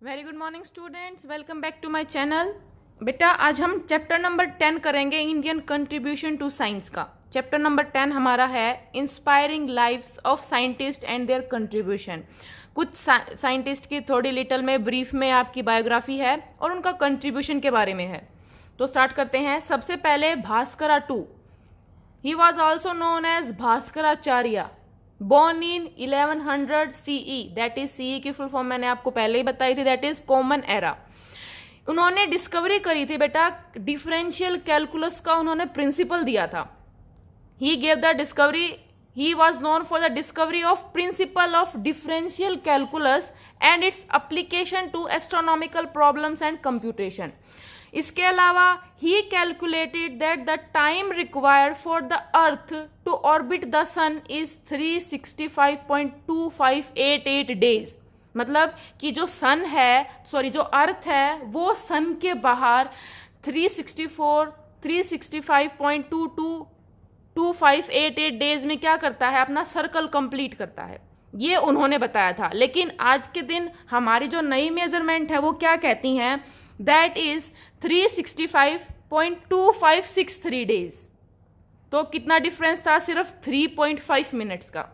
Very good morning students, welcome back to my channel. बेटा आज हम चैप्टर नंबर 10 करेंगे, इंडियन कंट्रीब्यूशन टू साइंस का। चैप्टर नंबर 10 हमारा है inspiring lives of scientist and their contribution. कुछ साइंटिस्ट की थोड़ी लिटल में ब्रीफ में आपकी बायोग्राफी है और उनका कंट्रीब्यूशन के बारे में है। तो स्टार्ट करते हैं। सबसे पहले Bhaskara two, he was also known as Bhaskaracharya, born in 1100 CE, that is CE की फुल फॉर्म मैंने आपको पहले ही बताई थी, दैट इज कॉमन एरा। उन्होंने डिस्कवरी करी थी बेटा डिफरेंशियल कैलकुलस का, उन्होंने प्रिंसिपल दिया था। He gave the discovery, he was known for the discovery of principle of differential calculus and its application to astronomical problems and computation. इसके अलावा he calculated that the time required for the earth to orbit the sun is 365.2588 days. मतलब कि जो सन है, जो अर्थ है वो सन के बाहर 365.2588 डेज में क्या करता है, अपना सर्कल कंप्लीट करता है। ये उन्होंने बताया था। लेकिन आज के दिन हमारी जो नई मेजरमेंट है वो क्या कहती हैं, दैट इज 365.2563 डेज। तो कितना डिफरेंस था, सिर्फ 3.5 मिनट्स का।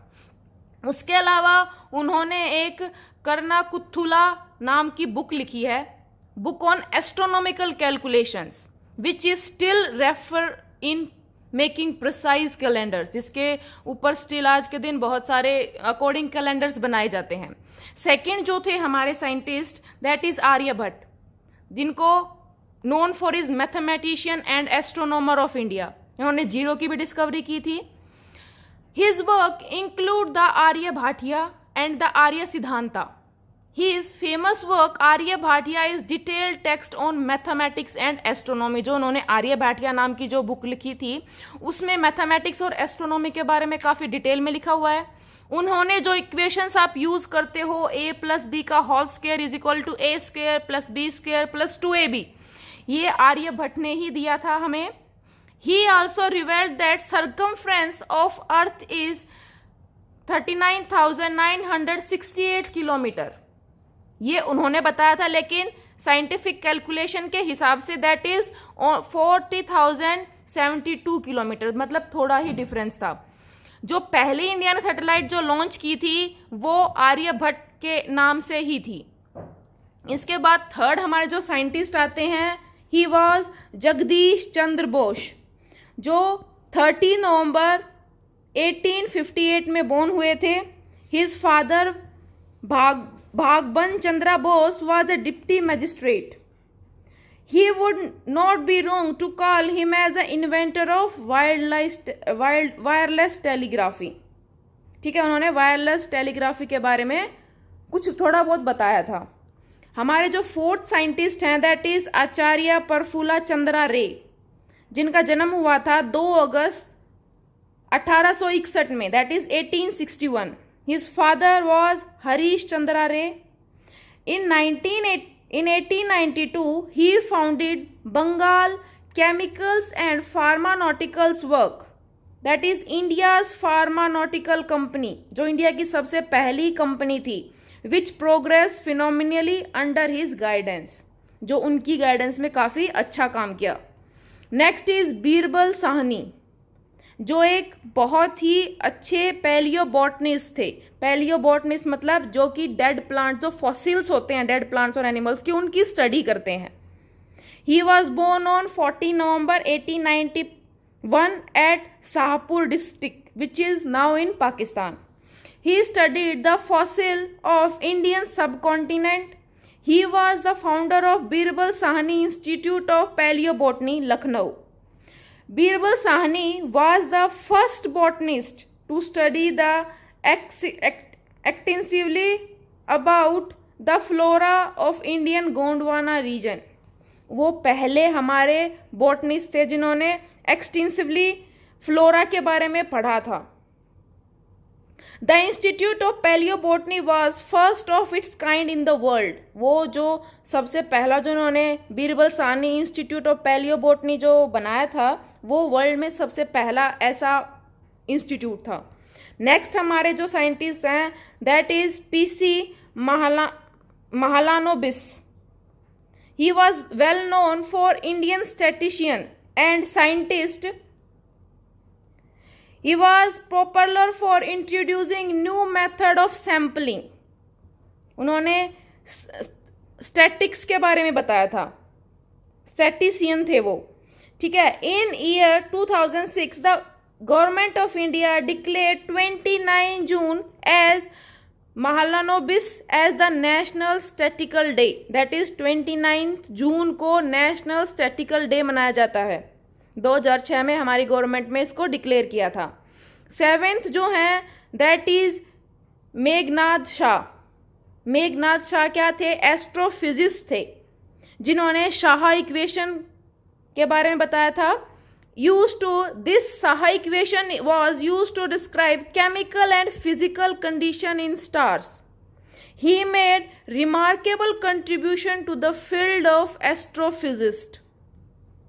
उसके अलावा उन्होंने एक कर्नाकुथुला नाम की बुक लिखी है, book on astronomical calculations which is still refer in making precise calendars, जिसके ऊपर स्टिल आज के दिन बहुत सारे अकॉर्डिंग कैलेंडर्स बनाए जाते हैं। सेकेंड जो थे हमारे साइंटिस्ट, दैट इज आर्यभट्ट, जिनको known for is mathematician and astronomer of India. इन्होंने जीरो की भी डिस्कवरी की थी। His work include the Arya Bhatia and the Arya Siddhanta. His famous work Arya Bhatia is detailed text on mathematics and astronomy. जो उन्होंने आर्य भाटिया नाम की जो बुक लिखी थी उसमें मैथमेटिक्स और एस्ट्रोनॉमी के बारे में काफी डिटेल में लिखा हुआ है। उन्होंने जो इक्वेशंस आप यूज करते हो, a प्लस बी का whole square is equal to a square plus b square plus 2ab, ये आर्यभट्ट ने ही दिया था हमें। He also revealed that circumference of earth is 39,968 kilometre, ये उन्होंने बताया था। लेकिन साइंटिफिक कैलकुलेशन के हिसाब से दैट इज 40,072 किलोमीटर, मतलब थोड़ा ही डिफरेंस था। जो पहली इंडिया ने सैटेलाइट जो लॉन्च की थी वो आर्यभट्ट के नाम से ही थी। इसके बाद थर्ड हमारे जो साइंटिस्ट आते हैं, ही वॉज जगदीश चंद्र बोस, जो 30 नवंबर 1858 में बोर्न हुए थे। His father Bhagaban Chandra Bose was a deputy magistrate. He would not be wrong to call him as the inventor of wireless telegraphy. ठीक है, उन्होंने वायरलेस टेलीग्राफी के बारे में कुछ थोड़ा बहुत बताया था। हमारे जो फोर्थ साइंटिस्ट हैं दैट इज आचार्य प्रफुल्ल चंद्रा रे, जिनका जन्म हुआ था 2 अगस्त 1861 में, that is 1861। His father was Harish Chandra रे। In 1892, he founded Bengal Chemicals and Pharmaceuticals Work, that is India's Pharmaceutical Company, जो इंडिया की सबसे पहली कंपनी थी, which progressed phenomenally under his guidance, जो उनकी गाइडेंस में काफ़ी अच्छा काम किया। नेक्स्ट इज बीरबल साहनी, जो एक बहुत ही अच्छे पैलियोबॉटनिस्ट थे। पैलियोबॉटनिस्ट मतलब जो कि डेड प्लांट, जो फॉसिल्स होते हैं डेड प्लांट्स और एनिमल्स की, उनकी स्टडी करते हैं। He was born on 14 November 1891 at Shahpur district which is now in Pakistan. He studied the fossil of Indian subcontinent. He was the founder of Birbal Sahni Institute of Palaeobotany, Lucknow. Birbal Sahni was the first botanist to study the extensively about the flora of Indian Gondwana region. वो पहले हमारे botanist थे जिन्होंने extensively flora के बारे में पढ़ा था। The institute of palaeobotany was first of its kind in the world. वो जो सबसे पहला जो उन्होंने Birbal Sahni Institute of palaeobotany जो बनाया था वो वर्ल्ड में सबसे पहला ऐसा इंस्टीट्यूट था। नेक्स्ट हमारे जो साइंटिस्ट हैं that is PC Mahalanobis. He was well known for Indian statistician and scientist. He was popular for introducing new method of sampling. उन्होंने स्टैटिक्स के बारे में बताया था, स्टैटिशियन थे वो, ठीक है. In year 2006 the government of India declared 29 June as Mahalanobis as the national statistical day. That is 29 June को नेशनल स्टैटिकल डे मनाया जाता है. 2006 में हमारी गवर्नमेंट में इसको डिक्लेयर किया था. 7th जो है दैट इज मेघनाथ शाह. मेघनाथ शाह क्या थे? एस्ट्रोफिजिस्ट थे, जिन्होंने शाह इक्वेशन के बारे में बताया था. This Saha equation was used to describe chemical and physical condition in stars. He made remarkable contribution to the field of astrophysics.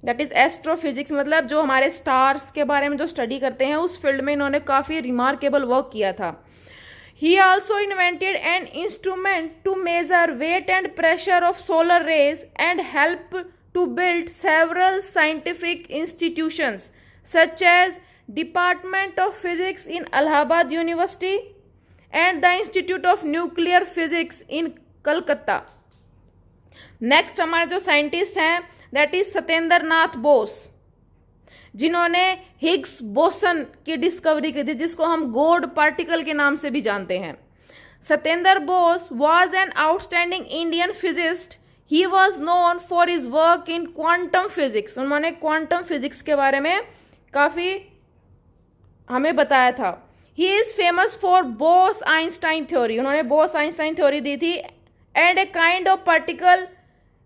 That is astrophysics, मतलब जो हमारे स्टार्स के बारे में जो स्टडी करते हैं उस फील्ड में इन्होंने काफ़ी रिमार्केबल वर्क किया था. He also invented an instrument to measure weight and pressure of solar rays and help to build several scientific institutions such as Department of Physics in Allahabad University and the Institute of Nuclear Physics in Kolkata. Next हमारे जो scientist हैं that is Satyendra Nath Bose, जिन्होंने Higgs boson की discovery की थी, जिसको हम God particle के नाम से भी जानते हैं. Satyendra Bose was an outstanding Indian physicist. He was known for his work in quantum physics. उन्होंने क्वांटम फिजिक्स के बारे में काफ़ी हमें बताया था. He is famous for Bose Einstein theory. उन्होंने बोस आइंस्टाइन थ्योरी दी थी. And a kind of particle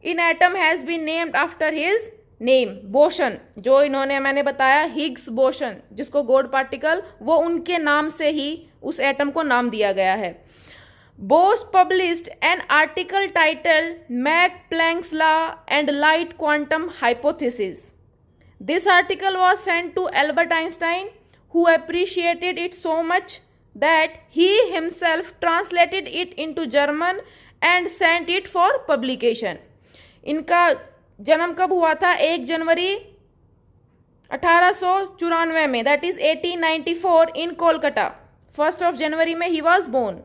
in atom has been named after his name. Boson, जो इन्होंने मैंने बताया हिग्स बोसन, जिसको गॉड पार्टिकल, वो उनके नाम से ही उस एटम को नाम दिया गया है. Bose published an article titled Max Planck's law and light quantum hypothesis. This article was sent to Albert Einstein who appreciated it so much that he himself translated it into German and sent it for publication. इनका जन्म कब हुआ था? 1 जनवरी 1894 में, that is 1894 in Kolkata. 1 जनवरी में he was born.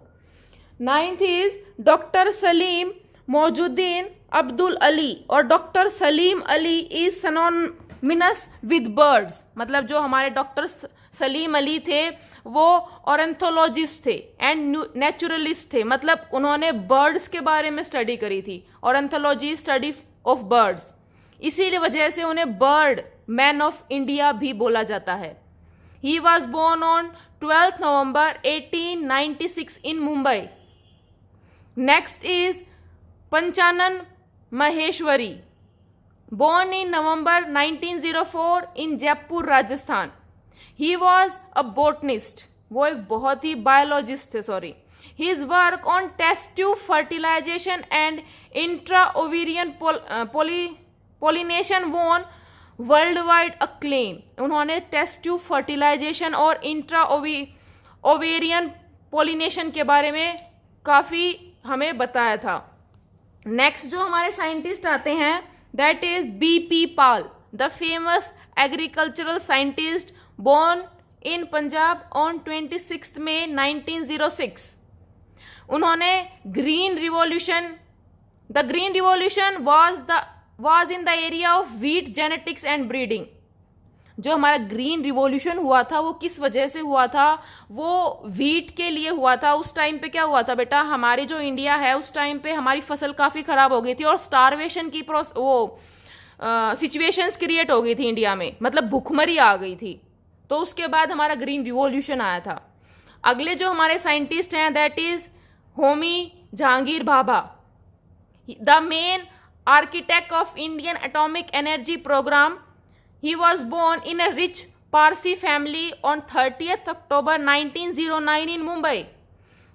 9th is doctor Salim Moizuddin Abdul Ali, और doctor Salim Ali is synonymous with birds. मतलब जो हमारे डॉक्टर सलीम अली थे वो ऑरेंथोलॉजिस्ट थे एंड नेचुरलिस्ट थे. मतलब उन्होंने बर्ड्स के बारे में स्टडी करी थी. ऑरेंथोलॉजी स्टडी ऑफ बर्ड्स, इसीलिए वजह से उन्हें बर्ड मैन ऑफ इंडिया भी बोला जाता है. He was born on 12 November 1896 in Mumbai. Next is Panchanan Maheshwari, born in November 1904 in Jaipur Rajasthan. He was a botanist. वो एक बहुत ही बायोलॉजिस्ट थे. Sorry. His work on test tube fertilization and intra-ovarian pollination won worldwide acclaim. उन्होंने टेस्ट ट्यूब फर्टिलाइजेशन और intra ovarian pollination के बारे में काफ़ी हमें बताया था. नेक्स्ट जो हमारे साइंटिस्ट आते हैं that is B.P. Pal, the famous agricultural scientist born in Punjab on 26th May 1906. उन्होंने green revolution, the green revolution was in the area of wheat genetics and breeding. जो हमारा ग्रीन रिवॉल्यूशन हुआ था वो किस वजह से हुआ था? वो वीट के लिए हुआ था. उस टाइम पे क्या हुआ था बेटा, हमारी जो इंडिया है उस टाइम पे हमारी फसल काफ़ी ख़राब हो गई थी और स्टारवेशन की सिचुएशंस क्रिएट हो गई थी इंडिया में. मतलब भुखमरी आ गई थी. तो उसके बाद हमारा ग्रीन रिवॉल्यूशन आया था. अगले जो हमारे साइंटिस्ट हैं that is Homi Jehangir Bhabha, the main architect of Indian atomic energy programme. He was born in a rich Parsi family on 30th October 1909 in Mumbai.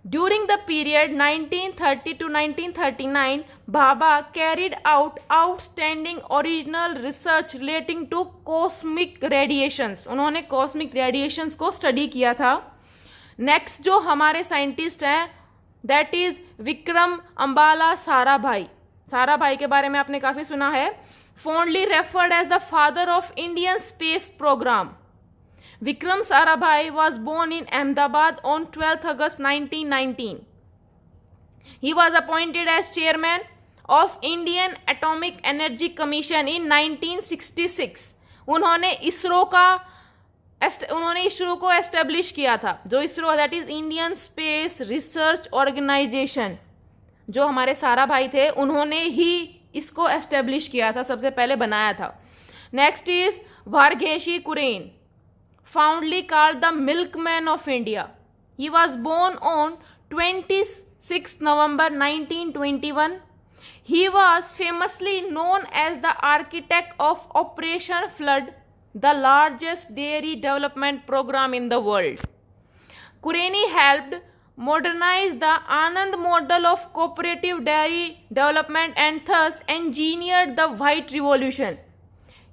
During the period 1930 to 1939, Bhabha carried out outstanding original research relating to cosmic radiations. उन्होंने cosmic radiations को study किया था. Next जो हमारे scientist हैं that is Vikram Ambala Sarabhai. Sarabhai के बारे में आपने काफी सुना है। Fondly referred as the father of Indian space programme, Vikram Sarabhai was born in Ahmedabad on 12 August 1919। He was appointed as chairman of Indian atomic energy commission in 1966। उन्होंने इसरो को एस्टेब्लिश किया था। जो ISRO that is Indian space research organisation, जो हमारे साराभाई थे उन्होंने ही इसको एस्टेब्लिश किया था, सबसे पहले बनाया था। Next is Verghese Kurien, fondly called the milkman of India. He was born on 26 November 1921. He was famously known as the architect of Operation Flood, the largest dairy development program in the world. Kureni helped modernize the Anand model of cooperative dairy development and thus engineered the White Revolution.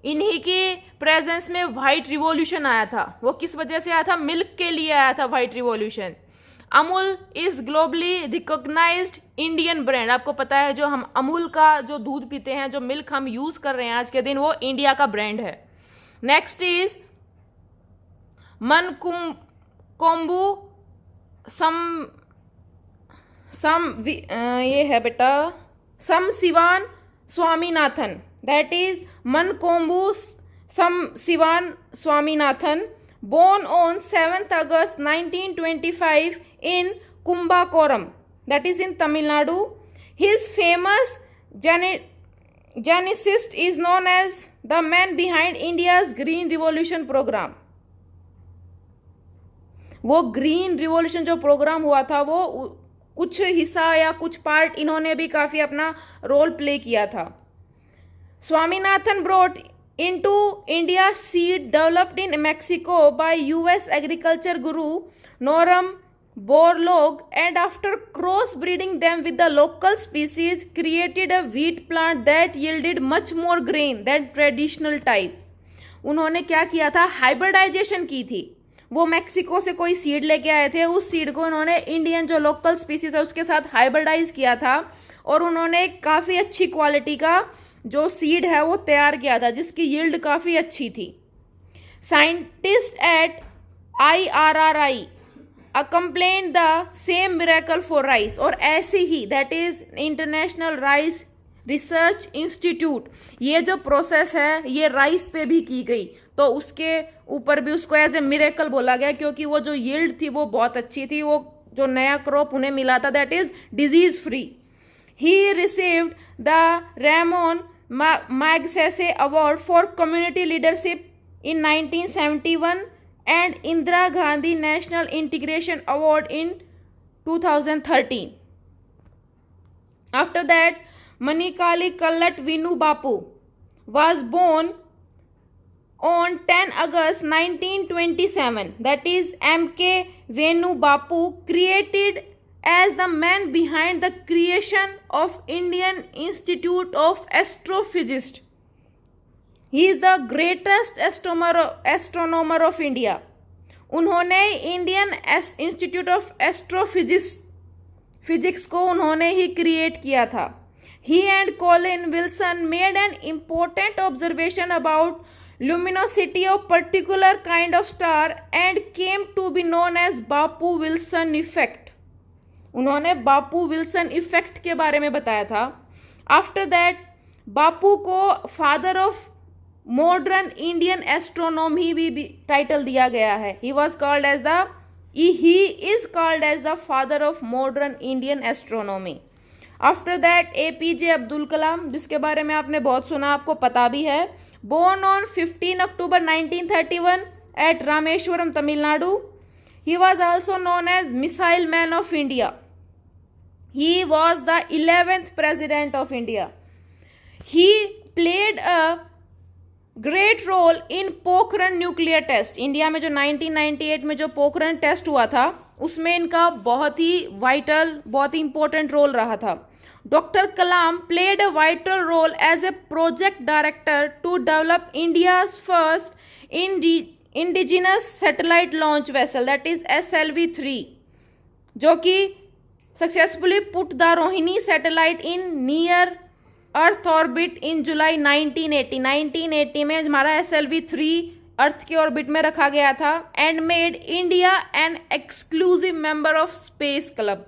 इन्हीं की presence में white revolution आया था। वो किस वजह से आया था? मिल्क के लिए आया था white revolution. Amul is globally recognised Indian brand. आपको पता है जो हम अमूल का जो दूध पीते हैं, जो मिल्क हम यूज कर रहे हैं आज के दिन, वो इंडिया का ब्रांड है। नेक्स्ट इज मनकुम्बू ये है बेटा Sambasivan Swaminathan, that is Mankombu Sambasivan Swaminathan, born on 7th August 1925 in Kumbakoram, that is in Tamil Nadu. His famous geneticist is known as the man behind India's Green Revolution program. वो ग्रीन रिवॉल्यूशन जो programme हुआ था वो कुछ हिस्सा या कुछ पार्ट इन्होंने भी काफी अपना रोल प्ले किया था। Swaminathan brought into India seed developed in Mexico by US agriculture guru Noram Borlaug, and after cross-breeding them with the local species created a wheat plant that yielded much more grain than traditional type. उन्होंने क्या किया था? Hybridisation की थी। वो Mexico से कोई seed लेके आए थे, उस सीड को उन्होंने इंडियन जो लोकल स्पीसीज है उसके साथ हाइब्रिडाइज किया था और उन्होंने काफ़ी अच्छी क्वालिटी का जो सीड है वो तैयार किया था जिसकी यील्ड काफ़ी अच्छी थी। Scientist at IRRI accomplished the same miracle for rice, और ऐसे ही that is international rice research institute, ये जो प्रोसेस है ये राइस पे भी की गई, तो उसके ऊपर भी उसको एज ए मिरेकल बोला गया क्योंकि वो जो यील्ड थी वो बहुत अच्छी थी, वो जो नया क्रॉप उन्हें मिला था that is disease free. He received the Ramon Magsaysay Award for Community Leadership in 1971 and Indira Gandhi National Integration Award in 2013. After that, Manikali Kallat Vinu Bapu was born on 10 August 1927. That is M.K. Venu Bapu, created as the man behind the creation of Indian Institute of Astrophysics. He is the greatest astronomer of India. उन्होंने Indian institute of astrophysics को उन्होंने ही create किया था। He and Colin Wilson made an important observation about luminosity of particular kind of star and came to be known as Bapu-Wilson effect. उन्होंने बापू Wilson effect के बारे में बताया था। आफ्टर दैट बापू को father of modern Indian astronomy भी title दिया गया है। He is called as the father of modern Indian astronomy. After that APJ Abdul Kalam, जिसके बारे में आपने बहुत सुना, आपको पता भी है। Born on 15 October 1931 at Rameswaram, Tamil Nadu. He was also known as Missile Man of India. He was the 11th President of India. He played a great role in Pokhran nuclear test. India में जो 1998 में जो पोखरण टेस्ट हुआ था उसमें इनका बहुत ही वाइटल, बहुत ही इंपॉर्टेंट रोल रहा था। Doctor Kalam played a vital role as a project director to develop India's first indigenous satellite launch vessel that is SLV-3, जो कि successfully put the Rohini satellite in near earth orbit in July 1980 में हमारा SLV-3 अर्थ के orbit में रखा गया था and made India an exclusive member of space club.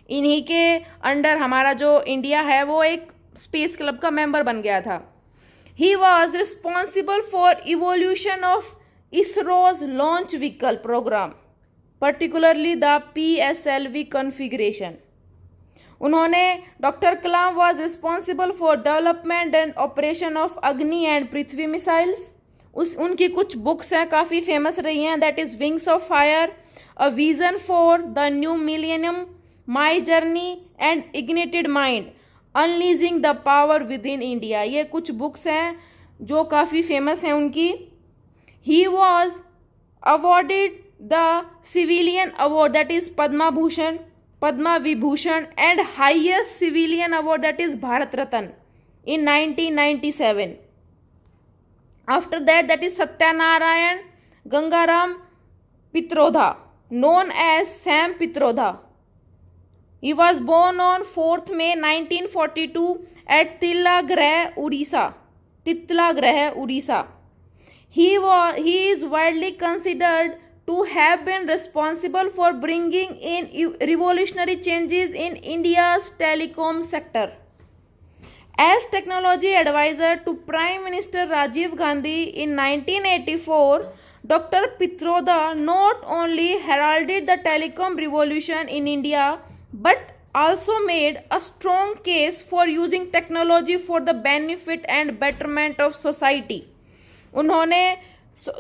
इन्हीं के अंडर हमारा जो इंडिया है वो एक स्पेस क्लब का मेंबर बन गया था। He was responsible for evolution of ISRO's launch vehicle program, particularly the PSLV configuration. उन्होंने doctor Kalam was responsible for development and operation of Agni and Prithvi missiles. उनकी कुछ बुक्स हैं काफ़ी फेमस रही हैं, that is wings of fire, a vision for the new millennium, my journey and ignited mind, unleashing the power within India. ये कुछ books हैं जो काफ़ी फेमस हैं उनकी। He was awarded the civilian award, that is Padma Bhushan, Padma Vibhushan, and highest civilian award, that is Bharat Ratan, in 1997. After that is Satyanarayan Gangaram Pitrodha, known as Sam Pitrodha. He was born on 4th May 1942 at Tilagrah, Odisha. He is widely considered to have been responsible for bringing in revolutionary changes in India's telecom sector. As technology advisor to Prime Minister Rajiv Gandhi in 1984, Dr. Pitrodha not only heralded the telecom revolution in India, but also made a strong case for using technology for the benefit and betterment of society. उन्होंने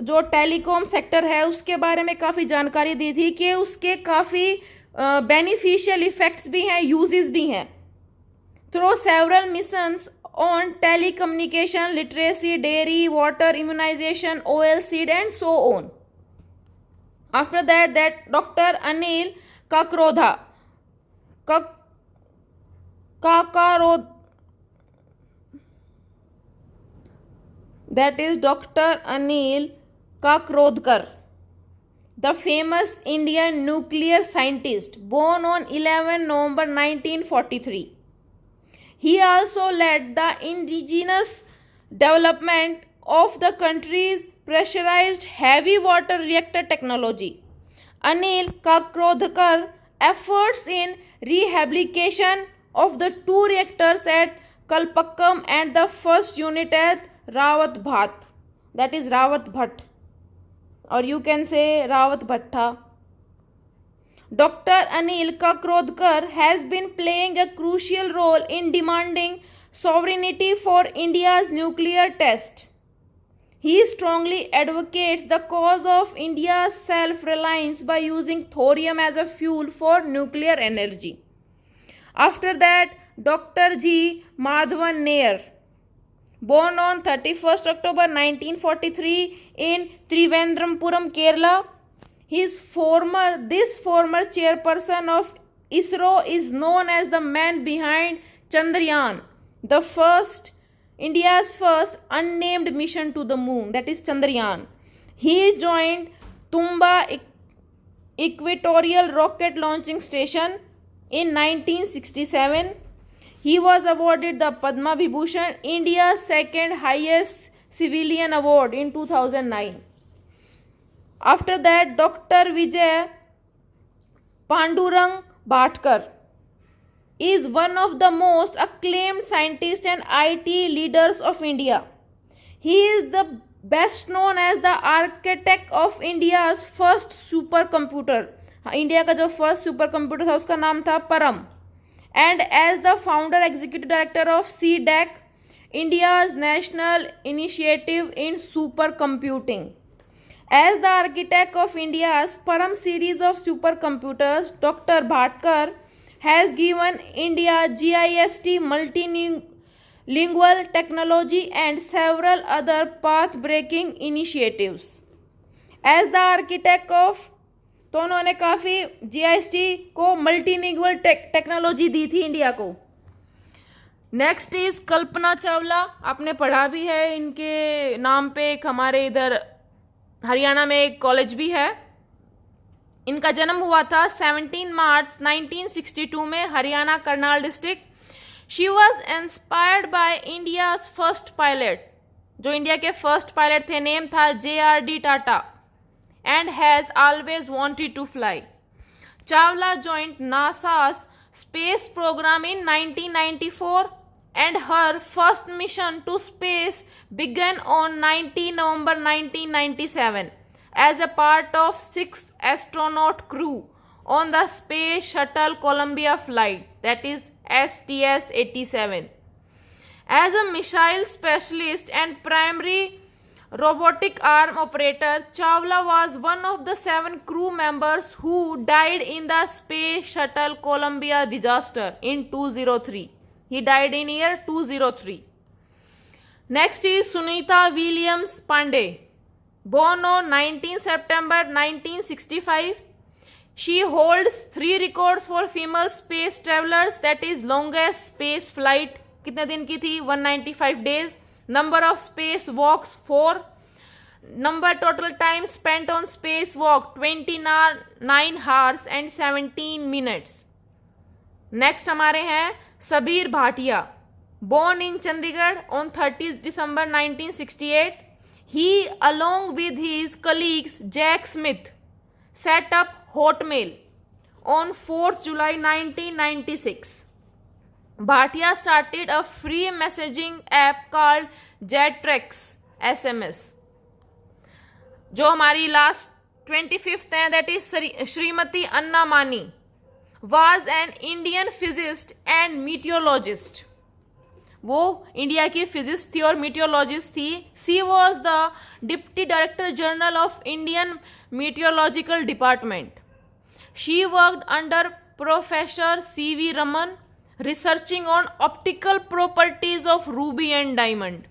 जो telecom sector है उसके बारे में काफ़ी जानकारी दी थी कि उसके काफ़ी बेनिफिशियल इफ़ेक्ट्स भी हैं, यूजेस भी हैं। Through several missions on telecommunication, literacy, dairy, water, immunisation, oil seed and so on. After that doctor Anil काकरोधा that is Dr. Anil Kakrodkar, the famous Indian nuclear scientist, born on 11 November 1943. He also led the indigenous development of the country's pressurized heavy water reactor technology. Anil Kakrodkar efforts in rehabilitation of the 2 reactors at Kalpakkam and the first unit at Rawat Bhat, that is Rawat Bhatt, or you can say Rawat Bhatta. Dr. Anil Kakrodkar has been playing a crucial role in demanding sovereignty for India's nuclear test. He strongly advocates the cause of India's self-reliance by using thorium as a fuel for nuclear energy. After that, Dr. G. Madhavan Nair, born on 31st October 1943 in Trivandrampuram, Kerala. This former chairperson of ISRO is known as the man behind Chandrayaan, India's first unnamed mission to the moon, that is Chandrayaan. He joined Tumba Equatorial Rocket Launching Station in 1967. He was awarded the Padma Vibhushan, India's second highest civilian award, in 2009. After that, Dr. Vijay Pandurang Bhatkar is one of the most acclaimed scientists and IT leaders of India. He is the best known as the architect of India's first supercomputer. India का जो first super computer था उसका नाम था Param, and as the founder executive director of CDEC, India's national initiative in supercomputing. As the architect of India's Param series of supercomputers, Dr. Bhatkar has given India GIST, multilingual technology and several other path-breaking initiatives. As the architect of, तो उन्होंने काफ़ी GIST को multilingual technology दी थी India को. Next is Kalpana Chawla. आपने पढ़ा भी है इनके नाम पे. एक हमारे इधर हरियाणा में एक कॉलेज भी है. इनका जन्म हुआ था 17 मार्च 1962 में, Haryana Karnal district. She was inspired by India's first pilot, जो इंडिया के फर्स्ट पायलट थे, नेम था JRD Tata, and has always wanted to fly. Chawla joined NASA's space program in 1994 and her first mission to space began on 19 November 1997 as a part of 6th astronaut crew on the Space Shuttle Columbia flight, that is STS-87. As a missile specialist and primary robotic arm operator, Chawla was one of the 7 crew members who died in the Space Shuttle Columbia disaster in 2003. He died in year 2003. Next is Sunita Williams Pandey, born on 19 September 1965. She holds 3 records for female space travelers, that is longest space flight कितने दिन की थी, 195 days. Number of space walks 4. Number total time spent on space walk 29 hours and 17 minutes. Next हमारे हैं Sabir Bhatia, born in Chandigarh on 30 December 1968. He, along with his colleagues Jack Smith, set up Hotmail on 4th July 1996. Bhatia started a free messaging app called Jetrix SMS. जो हमारी last 25th है, that is Shrimati अन्ना मानी, was an Indian physicist and meteorologist. वो India की physicist थी और meteorologist थी. She was the deputy director general of Indian meteorological department. She worked under professor CV Raman, researching on optical properties of ruby and diamond.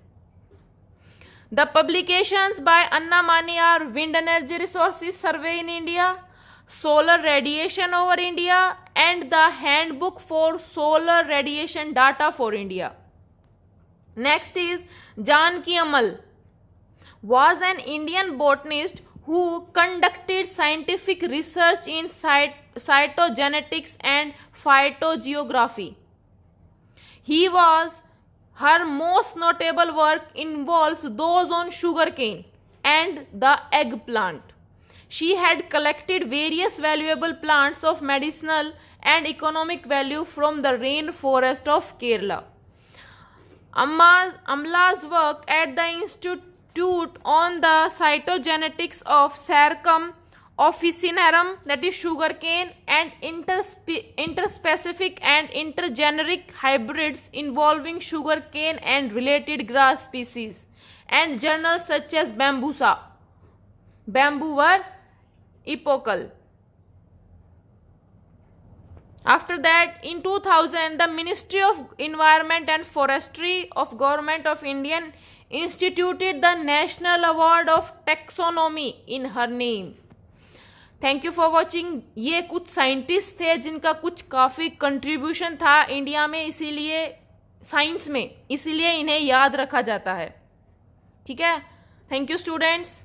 The publications by Anna Mani are Wind Energy Resources Survey in India, Solar Radiation over India, and the Handbook for Solar Radiation Data for India. Next is Janki Amal, was an Indian botanist who conducted scientific research in cytogenetics and phytogeography. Her most notable work involves those on sugarcane and the eggplant. She had collected various valuable plants of medicinal and economic value from the rainforest of Kerala. Amla's work at the Institute on the cytogenetics of Sarcum officinarum, that is sugarcane, and interspecific and intergeneric hybrids involving sugarcane and related grass species, and journals such as Bambusa. Bamboo were epochal. After that, in 2000, the Ministry of Environment and Forestry of Government of India instituted the National Award of Taxonomy in her name. Thank you for watching. ये कुछ scientist थे जिनका कुछ काफ़ी contribution था India में, इसीलिए science में, इसीलिए इन्हें याद रखा जाता है. ठीक है. Thank you students.